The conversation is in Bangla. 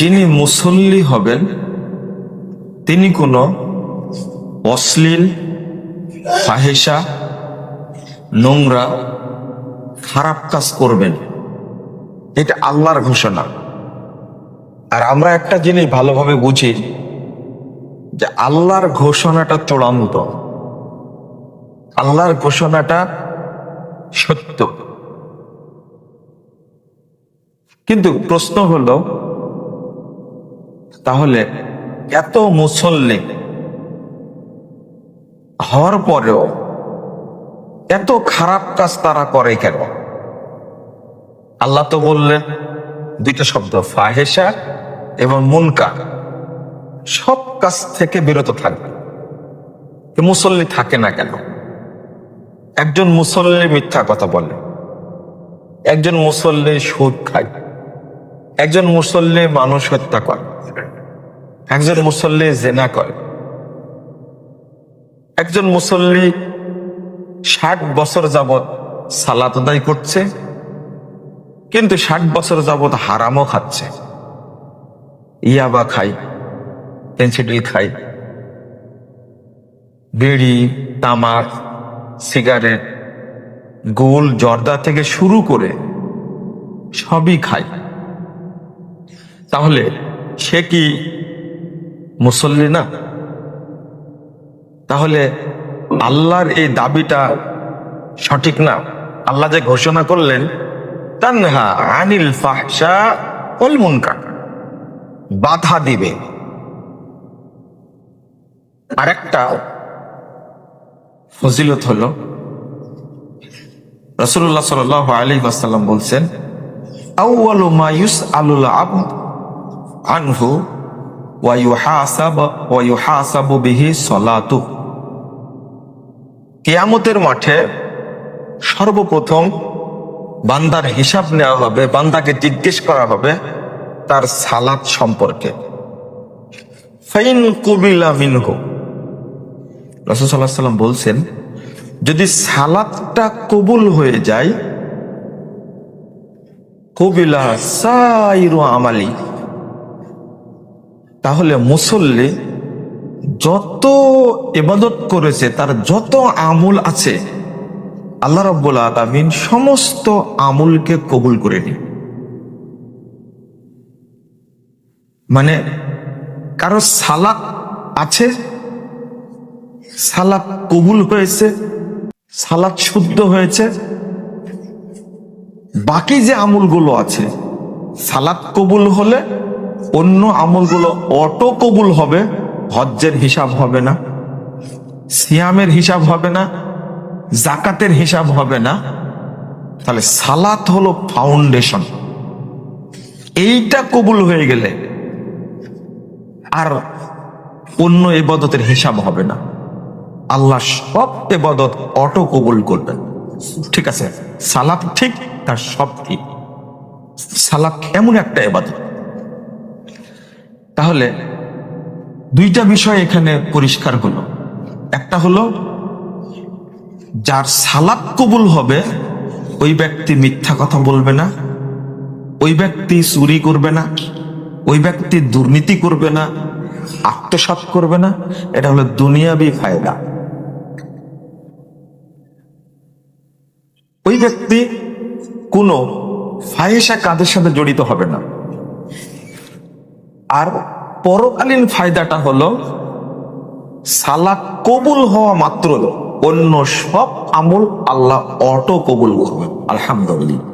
যিনি মুসল্লি হবেন তিনি কোনো অশ্লীল, ফাহেসা, নোংরা, খারাপ কাজ করবেন, এটা আল্লাহর ঘোষণা। আর আমরা একটা জিনিস ভালোভাবে বুঝি যে আল্লাহর ঘোষণাটা চূড়ান্ত, আল্লাহর ঘোষণাটা সত্য। কিন্তু প্রশ্ন হলো, তাহলে এত মুসল্লি হওয়ার পরেও এত খারাপ কাজ তারা করে কেন? আল্লাহ তো বললেন দুইটা শব্দ, ফাহেসা এবং মুনকার, সব কাজ থেকে বিরত থাকবে। মুসল্লি থাকে না কেন? একজন মুসল্লি মিথ্যা কথা বলে, একজন মুসল্লি সুদ খায়, একজন মুসল্লি মানুষ হত্যা করে, একজন মুসল্লি জেনা করে, একজন মুসল্লি 60 বছর যাবৎ সালাত আদায় করছে, কিন্তু 60 বছর যাবৎ হারামও খাচ্ছে, ইয়াবা খাই, পেন্সিডিল খাই, বিড়ি, তামাক, সিগারেট, গোল, জর্দা থেকে শুরু করে সবই খায়। তাহলে সে কি মুসল্লি না? তাহলে আল্লাহর এই দাবিটা সঠিক না। আল্লাহ যে ঘোষণা করলেন তানহা আনিল ফাহশা ওয়াল মুনকার, বাধা দিবে। আরেকটা ফজিলত হলো, রাসূলুল্লাহ সাল্লাল্লাহু আলাইহি ওয়াসাল্লাম বলছেন, আউয়ালু মা ইউসআলুল আবদ আনহু ওয়া ইউহাসাবু বিহি সালাতু। কিয়ামতের মাঠে সর্বপ্রথম বান্দার হিসাব নেওয়া হবে, বান্দাকে জিজ্ঞেস করা হবে তার সালাত সম্পর্কে। ফাইন কুবিলা মিনহু, রাসূল সাল্লাল্লাহু আলাইহি ওয়াসাল্লাম বলছেন, যদি সালাতটা কবুল হয়ে যায়, কবিলা সাইরু আমালি, তাহলে মুসল্লি যত ইবাদত করেছে, তার যত আমল আছে, আল্লাহ রাব্বুল আলামিন সমস্ত আমলকে কবুল করে নিন। মানে কারো সালাত আছে, সালাত কবুল হয়েছে, সালাত শুদ্ধ হয়েছে, বাকি যে আমলগুলো আছে, সালাত কবুল হলে অন্য আমলগুলো অটো কবুল হবে। হজ্জের হিসাব হবে না, সিয়ামের হিসাব হবে না, জাকাতের হিসাব হবে না। তাহলে সালাত হলো ফাউন্ডেশন। এইটা কবুল হয়ে গেলে আর অন্য ইবাদতের হিসাব হবে না। আল্লাহ সব ইবাদত অটো কবুল করবেন। ঠিক আছে, সালাত ঠিক, তার সব ঠিক। সালাত এমন একটা ইবাদত। তাহলে দুইটা বিষয় এখানে পরিষ্কার হলো। একটা হলো, যার সালাত কবুল হবে ওই ব্যক্তি মিথ্যা কথা বলবে না, ওই ব্যক্তি চুরি করবে না, ওই ব্যক্তি দুর্নীতি করবে না, আত্মসাৎ করবে না। এটা হলো দুনিয়াবি ফায়দা। ওই ব্যক্তি কোনো ফাহিশা কাজের সাথে জড়িত হবে না। আর পরকালীন ফায়দাটা হলো, সালাত কবুল হওয়া মাত্র অন্য সব আমল আল্লাহ অটো কবুল করবেন। আলহামদুলিল্লাহ।